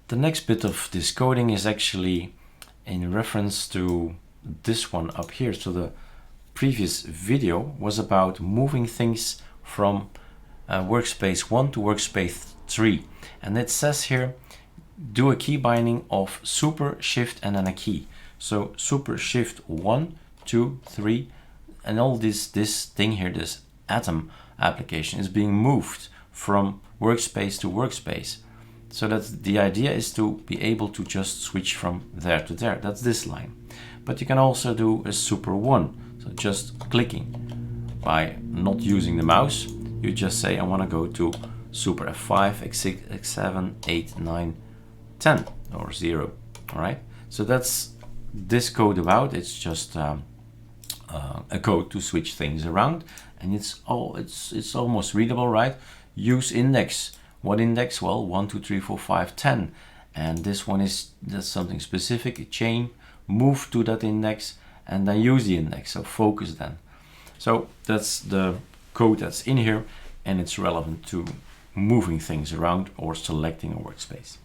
The next bit of this coding is actually in reference to this one up here. So the previous video was about moving things from workspace 1 to workspace 3. And it says here, do a key binding of super, shift, and then a key. So super, shift, 1, 2, 3, and all this thing here, this atom application, is being moved from workspace to workspace. So that's the idea, is to be able to just switch from there to there. That's this line. But you can also do a super 1. So just clicking by not using the mouse, you just say, I want to go to super F5, X6, X7, 8, 9, 10 or 0. All right. So that's this code about. It's just a code to switch things around, and it's almost readable, right? Use index. What index? Well, 1, 2, 3, 4, 5, 10. And this one that's something specific. A chain. Move to that index and then use the index. So focus then. So that's the code that's in here, and it's relevant to moving things around or selecting a workspace.